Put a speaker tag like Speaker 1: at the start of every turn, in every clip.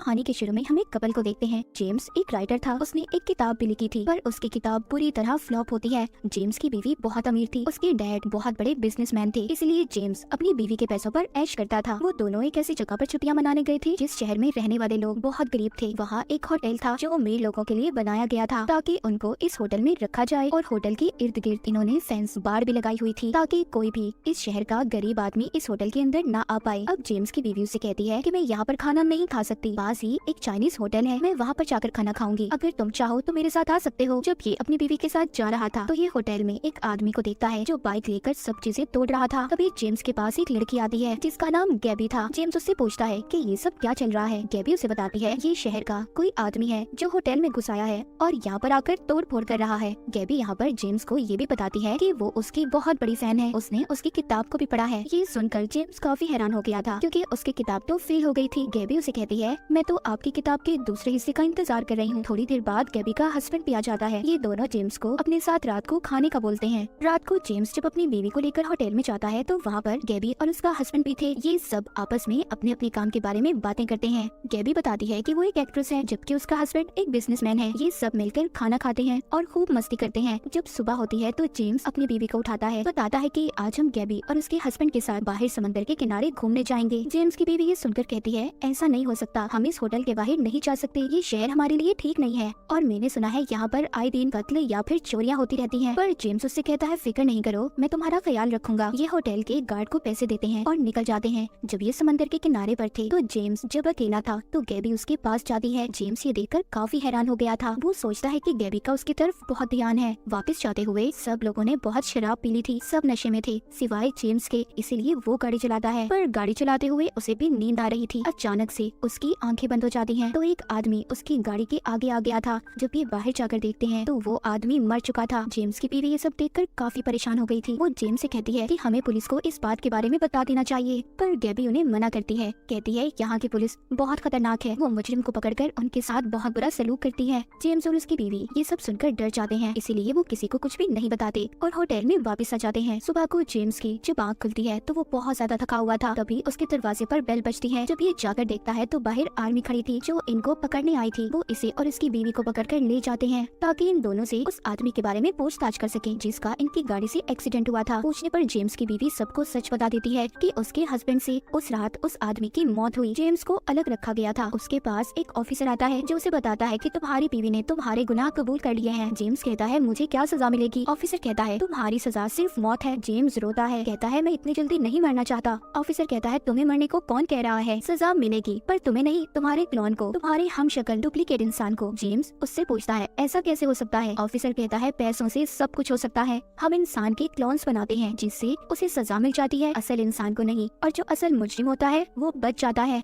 Speaker 1: कहानी के शुरू में हम एक कपल को देखते हैं। जेम्स एक राइटर था, उसने एक किताब भी लिखी थी, पर उसकी किताब पूरी तरह फ्लॉप होती है। जेम्स की बीवी बहुत अमीर थी, उसके डैड बहुत बड़े बिजनेसमैन थे, इसलिए जेम्स अपनी बीवी के पैसों पर ऐश करता था। वो दोनों एक ऐसी जगह पर छुट्टियां मनाने गए थे जिस शहर में रहने वाले लोग बहुत गरीब थे। वहाँ एक होटल था जो अमीर लोगों के लिए बनाया गया था ताकि उनको इस होटल में रखा जाए, और होटल के इर्द गिर्द इन्होंने फेंस बाड़ भी लगाई हुई थी ताकि कोई भी इस शहर का गरीब आदमी इस होटल के अंदर न आ पाए। अब जेम्स की बीवी उसे कहती है कि मैं यहाँ पर खाना नहीं खा सकती, पास ही एक चाइनीज होटल है, मैं वहाँ पर जाकर खाना खाऊंगी, अगर तुम चाहो तो मेरे साथ आ सकते हो। जब ये अपनी बीवी के साथ जा रहा था तो ये होटल में एक आदमी को देखता है जो बाइक लेकर सब चीजें तोड़ रहा था। तभी जेम्स के पास एक लड़की आती है जिसका नाम गैबी था। जेम्स उससे पूछता है कि ये सब क्या चल रहा है। गैबी उसे बताती है ये शहर का कोई आदमी है जो होटल में घुस आया है और यहाँ पर आकर तोड़ फोड़ कर रहा है। गैबी यहाँ पर जेम्स को ये भी बताती है कि वो उसकी बहुत बड़ी फैन है, उसने उसकी किताब को भी पढ़ा है। ये सुनकर जेम्स काफी हैरान हो गया था क्योंकि उसकी किताब तो फेल हो गई थी। गैबी उसे कहती है मैं तो आपकी किताब के दूसरे हिस्से का इंतजार कर रही हूँ। थोड़ी देर बाद गैबी का हस्बैंड भी आ जाता है। ये दोनों जेम्स को अपने साथ रात को खाने का बोलते हैं। रात को जेम्स जब अपनी बीवी को लेकर होटल में जाता है तो वहाँ पर गैबी और उसका हस्बैंड भी थे। ये सब आपस में अपने अपने काम के बारे में बातें करते हैं। गैबी बताती है कि वो एक एक्ट्रेस है जबकि उसका हस्बैंड एक बिजनेसमैन है। ये सब मिलकर खाना खाते हैं और खूब मस्ती करते हैं। जब सुबह होती है तो जेम्स अपनी बीवी को उठाता है, बताता है कि आज हम गैबी और उसके हस्बैंड के साथ बाहर समंदर के किनारे घूमने जाएंगे। जेम्स की बीवी ये सुनकर कहती है ऐसा नहीं हो सकता, हम इस होटल के बाहर नहीं जा सकते, ये शहर हमारे लिए ठीक नहीं है और मैंने सुना है यहाँ पर आए दिन कत्ल या फिर चोरियां होती रहती हैं। पर जेम्स उससे कहता है फिक्र नहीं करो, मैं तुम्हारा ख्याल रखूंगा। ये होटल के गार्ड को पैसे देते हैं और निकल जाते हैं। जब ये समंदर के किनारे पर थे तो जेम्स जब अकेला था तो गैबी उसके पास जाती है। जेम्स ये देखकर काफी हैरान हो गया था। वो सोचता है कि गैबी का उसकी तरफ बहुत ध्यान है। वापस जाते हुए सब लोगों ने बहुत शराब पी ली थी, सब नशे में थे सिवाय जेम्स के, इसीलिए वो गाड़ी चलाता है। पर गाड़ी चलाते हुए उसे भी नींद आ रही थी। अचानक से उसकी आंखें बंद हो जाती हैं तो एक आदमी उसकी गाड़ी के आगे आ गया था। जब ये बाहर जाकर देखते हैं तो वो आदमी मर चुका था। जेम्स की बीवी ये सब देखकर काफी परेशान हो गई थी। वो जेम्स से कहती है कि हमें पुलिस को इस बात के बारे में बता देना चाहिए, पर गैबी उन्हें मना करती है। कहती है यहाँ की पुलिस बहुत खतरनाक है, वो मुजरिम को पकड़कर उनके साथ बहुत बुरा सलूक करती है। जेम्स और उसकी बीवी ये सब सुनकर डर जाते हैं, इसीलिए वो किसी को कुछ भी नहीं बताते और होटल में वापस आ जाते हैं। सुबह को जेम्स की जब आँख खुलती है तो वो बहुत ज्यादा थका हुआ था। तभी उसके दरवाजे पर बेल बजती है। जब ये जाकर देखता है तो बाहर आर्मी खड़ी थी जो इनको पकड़ने आई थी। वो इसे और इसकी बीवी को पकड़कर ले जाते हैं ताकि इन दोनों से उस आदमी के बारे में पूछताछ कर सके जिसका इनकी गाड़ी से एक्सीडेंट हुआ था। पूछने पर जेम्स की बीवी सबको सच बता देती है कि उसके हस्बैंड से उस रात उस आदमी की मौत हुई। जेम्स को अलग रखा गया था। उसके पास एक ऑफिसर आता है जो उसे बताता है कि तुम्हारी बीवी ने तुम्हारे गुनाह कबूल कर लिए हैं। जेम्स कहता है मुझे क्या सजा मिलेगी। ऑफिसर कहता है तुम्हारी सजा सिर्फ मौत है। जेम्स रोता है, कहता है मैं इतनी जल्दी नहीं मरना चाहता। ऑफिसर कहता है तुम्हें मरने को कौन कह रहा है, सजा मिलेगी पर तुम्हें नहीं, तुम्हारे क्लोन को, तुम्हारे हमशक्ल डुप्लीकेट इंसान को। जेम्स उससे पूछता है ऐसा कैसे हो सकता है। ऑफिसर कहता है पैसों से सब कुछ हो सकता है, हम इंसान के क्लोन्स बनाते हैं जिससे उसे सजा मिल जाती है, असल इंसान को नहीं, और जो असल मुजरिम होता है वो बच जाता है।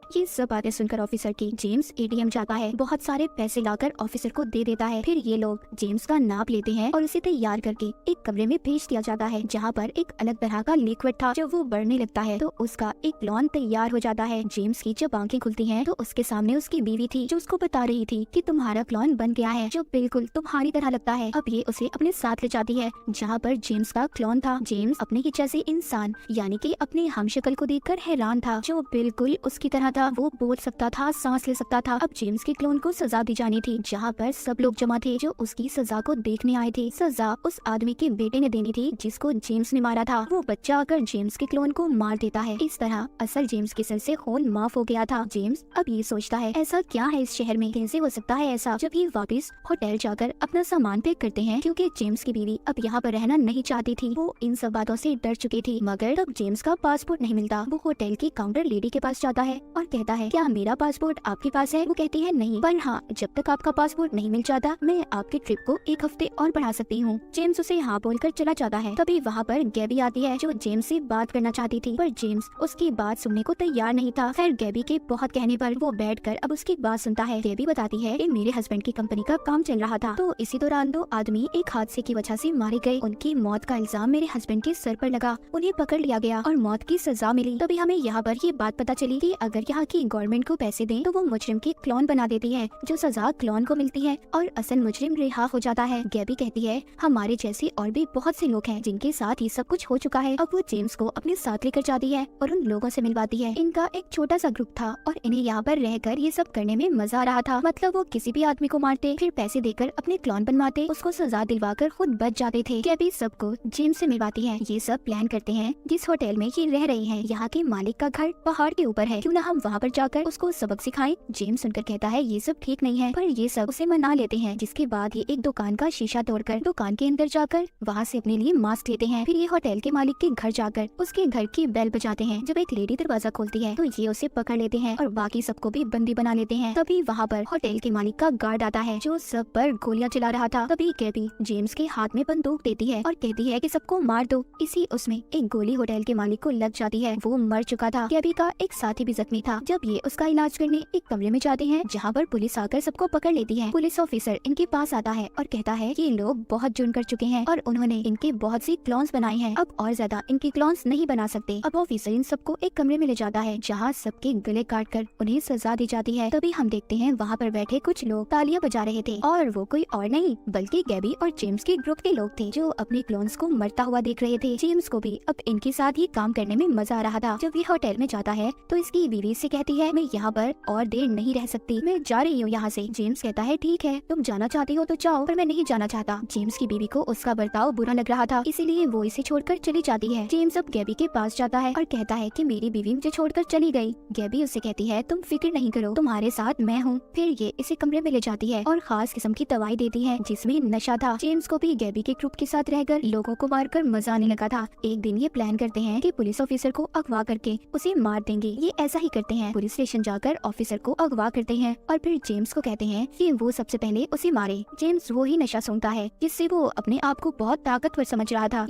Speaker 1: ये सब बातें सुनकर ऑफिसर की जेम्स एटीएम जाता है, बहुत सारे पैसे लाकर ऑफिसर को दे देता है। फिर ये लोग जेम्स का नाप लेते हैं और उसे तैयार करके एक कमरे में भेज दिया जाता है जहाँ पर एक अलग तरह का लिक्विड था। जब वो बढ़ने लगता है तो उसका एक क्लोन तैयार हो जाता है। जेम्स की जब आंखें खुलती हैं तो उसके सामने उसकी बीवी थी जो उसको बता रही थी कि तुम्हारा क्लोन बन गया है जो बिल्कुल तुम्हारी तरह लगता है। अब ये उसे अपने साथ ले जाती है जहाँ पर जेम्स का क्लोन था। जेम्स अपने ही जैसे इंसान यानी कि अपने हमशक्ल को देखकर हैरान था जो बिल्कुल उसकी तरह था। वो बोल सकता था, सांस ले सकता था। अब जेम्स के क्लोन को सजा दी जानी थी जहाँ पर सब लोग जमा थे जो उसकी सजा को देखने आए थे। सजा उस आदमी के बेटे ने देनी थी जिसको जेम्स ने मारा था। वो बच्चा आकर जेम्स के क्लोन को मार देता है। इस तरह असल जेम्स के सर से खून माफ हो गया था। जेम्स अब ये सोचता है ऐसा क्या है इस शहर में, कैसे हो सकता है ऐसा। जब ये वापस होटल जाकर अपना सामान पैक करते हैं क्योंकि जेम्स की बीवी अब यहाँ पर रहना नहीं चाहती थी, वो इन सब बातों से डर चुकी थी। मगर तब जेम्स का पासपोर्ट नहीं मिलता। वो होटल की काउंटर लेडी के पास जाता है और कहता है क्या मेरा पासपोर्ट आपके पास है। वो कहती है नहीं, पर हाँ जब तक आपका पासपोर्ट नहीं मिल जाता मैं आपके ट्रिप को एक हफ्ते और बढ़ा सकती हूँ। जेम्स उसे हाँ बोलकर चला जाता है। तभी वहाँ पर गैबी आती है जो जेम्स से बात करना चाहती थी, पर जेम्स उसकी बात सुनने को तैयार नहीं था। खैर गैबी के बहुत कहने पर वो बैठकर अब उसकी बात सुनता है। गैबी बताती है कि मेरे हस्बैंड की कंपनी का काम चल रहा था तो इसी दौरान दो आदमी एक हादसे की वजह से मारे गए। उनकी मौत का इल्जाम मेरे हस्बैंड के सर पर लगा, उन्हें पकड़ लिया गया और मौत की सजा मिली। तभी हमें यहाँ पर ये बात पता चली कि अगर यहाँ की गवर्नमेंट को पैसे दें तो वो मुजरिम की क्लोन बना देती है, जो सजा क्लोन को मिलती है और असल मुजरिम रिहा हो जाता है। गैबी कहती है हमारे जैसे और भी बहुत से लोग हैं जिनके साथ ये सब कुछ हो चुका है। अब वो जेम्स को अपने साथ लेकर जाती है और उन लोगों से मिलवाती है। इनका एक छोटा सा ग्रुप था और इन्हें यहाँ पर रहकर ये सब करने में मजा आ रहा था। मतलब वो किसी भी आदमी को मारते, फिर पैसे देकर अपने क्लोन बनवाते, उसको सजा दिलवाकर खुद बच जाते थे। गैबी सबको जेम्स से मिलवाती है। ये सब प्लान करते हैं जिस होटल में ये रह रही है, यहाँ के मालिक का घर पहाड़ के ऊपर है, क्यों ना हम वहाँ पर जाकर उसको सबक सिखाएं। जेम्स सुनकर कहता है ये सब ठीक नहीं है, पर ये सब उसे मना लेते हैं। जिसके बाद ये एक दुकान का शीशा तोड़कर दुकान के अंदर जाकर वहाँ से अपने लिए मास्क लेते हैं। फिर ये होटल के मालिक के घर जाकर उसके घर की बेल बजाते हैं। जब एक लेडी दरवाजा खोलती है तो ये उसे पकड़ लेते हैं और बाकी सबको भी बंदी बना लेते हैं। तभी वहाँ पर होटल के मालिक का गार्ड आता है जो सब पर गोलियां चला रहा था। तभी गैबी जेम्स के हाथ में बंदूक देती है और कहती है कि सबको मार दो। इसी उसमें एक गोली होटल के मालिक को लग जाती है, वो मर चुका था। गैबी का एक साथी भी जख्मी था। जब ये उसका इलाज करने एक कमरे में जाते हैं जहाँ पर पुलिस आकर सबको पकड़ लेती है। पुलिस ऑफिसर इनके पास आता है और कहता है ये लोग बहुत जुर्म कर चुके हैं और उन्होंने इनके बहुत सी क्लोन्स बनाए हैं, अब और ज्यादा इनकी क्लोन्स नहीं बना सकते। अब ऑफिसर इन सबको एक कमरे में ले जाता है जहाँ सबके गले काट कर उन्हें सजा दी जाती है। तभी हम देखते हैं वहाँ पर बैठे कुछ लोग तालियां बजा रहे थे और वो कोई और नहीं बल्कि गैबी और जेम्स के ग्रुप के लोग थे जो अपने क्लोन्स को मरता हुआ देख रहे थे। जेम्स को भी अब इनके साथ ही काम करने में मजा आ रहा था। जब ये होटल में जाता है तो इसकी बीवी से कहती है मैं यहाँ पर और देर नहीं रह सकती, मैं जा रही हूँ यहाँ से। जेम्स कहता है ठीक है तुम जाना चाहती हो तो जाओ, पर मैं नहीं जाना चाहता। जेम्स की बीवी को उसका बर्ताव बुरा लग रहा था, इसीलिए वो इसे छोड़कर चली जाती है। जेम्स अब गैबी के पास जाता है और कहता है कि मेरी बीवी मुझे छोड़कर चली गई। गैबी उससे कहती है तुम फिक्र नहीं करो, तुम्हारे साथ मैं हूँ। फिर ये इसे कमरे में ले जाती है और खास किस्म की दवाई देती है जिसमें नशा था। जेम्स को भी गैबी के ग्रुप के साथ रहकर लोगों को मारकर मजा आने लगा था। एक दिन ये प्लान करते हैं कि पुलिस ऑफिसर को अगवा करके उसे मार देंगे। ये ऐसा ही करते हैं, पुलिस स्टेशन जाकर ऑफिसर को अगवा करते हैं और फिर जेम्स को कहते हैं कि वो सबसे पहले उसे मारे। जेम्स वो ही नशा सूंघता है जिससे वो अपने आप को बहुत ताकतवर समझ रहा था।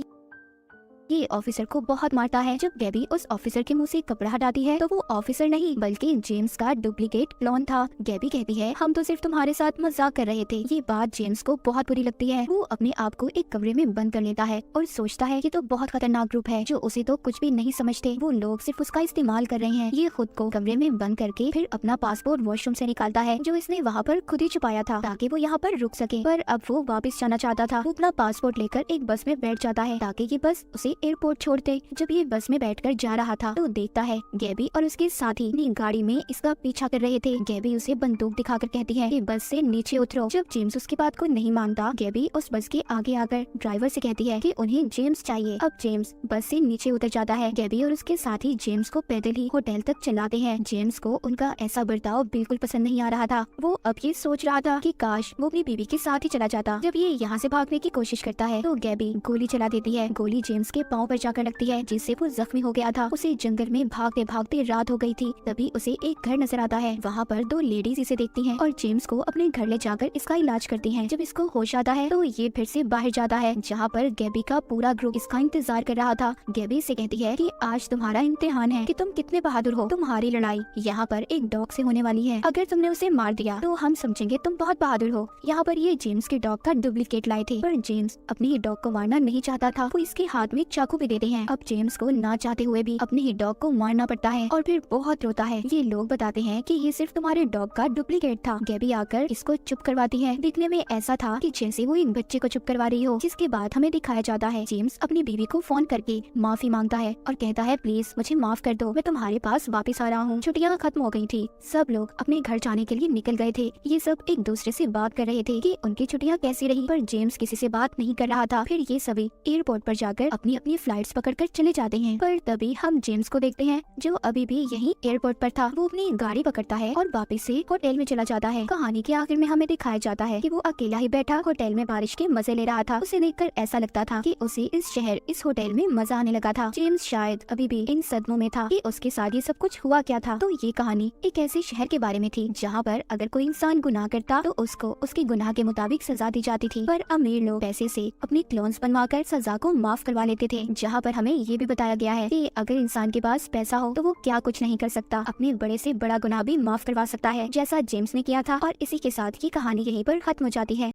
Speaker 1: ये ऑफिसर को बहुत मारता है। जब गैबी उस ऑफिसर के मुंह से कपड़ा हटाती है तो वो ऑफिसर नहीं बल्कि जेम्स का डुप्लीकेट क्लोन था। गैबी कहती है हम तो सिर्फ तुम्हारे साथ मजाक कर रहे थे। ये बात जेम्स को बहुत बुरी लगती है। वो अपने आप को एक कमरे में बंद कर लेता है और सोचता है कि तो बहुत खतरनाक ग्रुप है जो उसे तो कुछ भी नहीं समझते, वो लोग सिर्फ उसका इस्तेमाल कर रहे हैं। ये खुद को कमरे में बंद करके फिर अपना पासपोर्ट वॉशरूम से निकालता है जो इसने वहाँ पर खुद ही छुपाया था ताकि वो यहाँ पर रुक सके, पर अब वो वापस जाना चाहता था। वो अपना पासपोर्ट लेकर एक बस में बैठ जाता है ताकि ये बस उसे एयरपोर्ट छोड़ दे। जब ये बस में बैठकर जा रहा था तो देखता है गैबी और उसके साथी अपनी गाड़ी में इसका पीछा कर रहे थे। गैबी उसे बंदूक दिखाकर कहती है कि बस से नीचे उतरो। जब जेम्स उसकी बात को नहीं मानता, गैबी उस बस के आगे आकर ड्राइवर से कहती है कि उन्हें जेम्स चाहिए। अब जेम्स बस से नीचे उतर जाता है। गैबी और उसके साथी जेम्स को पैदल ही होटल तक चलाते हैं। जेम्स को उनका ऐसा बर्ताव बिल्कुल पसंद नहीं आ रहा था। वो अब ये सोच रहा था कि काश वो अपनी बीवी के साथ ही चला जाता। जब ये यहाँ से भागने की कोशिश करता है तो गैबी गोली चला देती है। गोली जेम्स के पाँव पर जाकर लगती है जिससे वो जख्मी हो गया था। उसे जंगल में भागते भागते रात हो गई थी। तभी उसे एक घर नजर आता है। वहाँ पर दो लेडीज इसे देखती हैं और जेम्स को अपने घर ले जाकर इसका इलाज करती हैं। जब इसको होश आता है तो ये फिर से बाहर जाता है जहाँ पर गैबी का पूरा ग्रुप इसका इंतजार कर रहा था। गैबी से कहती है कि आज तुम्हारा इम्तिहान है कि तुम कितने बहादुर हो। तुम्हारी लड़ाई यहाँ पर एक डॉग से होने वाली है। अगर तुमने उसे मार दिया तो हम समझेंगे तुम बहुत बहादुर हो। यहाँ पर ये जेम्स के डॉग का डुप्लीकेट लाए थे, पर जेम्स अपने डॉग को मारना नहीं चाहता था। वो इसके हाथ में चाकू भी देते हैं। अब जेम्स को ना चाहते हुए भी अपने ही डॉग को मारना पड़ता है और फिर बहुत रोता है। ये लोग बताते हैं कि ये सिर्फ तुम्हारे डॉग का डुप्लीकेट था। गैबी आकर इसको चुप करवाती है। दिखने में ऐसा था कि जैसे वो एक बच्चे को चुप करवा रही हो। जिसके बाद हमें दिखाया जाता है जेम्स अपनी बीवी को फोन करके माफी मांगता है और कहता है प्लीज मुझे माफ कर दो, मैं तुम्हारे पास वापस आ रहा हूँ। छुट्टियाँ खत्म हो गई थी, सब लोग अपने घर जाने के लिए निकल गए थे। ये सब एक दूसरे से बात कर रहे थे कि उनकी छुट्टियाँ कैसी रही, पर जेम्स किसी से बात नहीं कर रहा था। फिर ये सभी एयरपोर्ट पर जाकर अपनी अपनी फ्लाइट्स पकड़कर चले जाते हैं। पर तभी हम जेम्स को देखते हैं जो अभी भी यहीं एयरपोर्ट पर था। वो अपनी गाड़ी पकड़ता है और वापस से होटल में चला जाता है। कहानी के आखिर में हमें दिखाया जाता है कि वो अकेला ही बैठा होटल में बारिश के मजे ले रहा था। उसे देखकर ऐसा लगता था कि उसे इस शहर, इस होटल में मजा आने लगा था। जेम्स शायद अभी भी इन सदमों में था कि उसके साथ ये सब कुछ हुआ क्या था। तो ये कहानी एक ऐसे शहर के बारे में थी जहाँ पर अगर कोई इंसान गुनाह करता तो उसको उसके गुनाह के मुताबिक सजा दी जाती थी, पर अमीर लोग पैसे से अपने क्लोन्स बनवाकर सजा को माफ करवा लेते थे। जहाँ पर हमें ये भी बताया गया है कि अगर इंसान के पास पैसा हो तो वो क्या कुछ नहीं कर सकता, अपने बड़े से बड़ा गुनाह भी माफ करवा सकता है, जैसा जेम्स ने किया था। और इसी के साथ ये कहानी यहीं पर खत्म हो जाती है।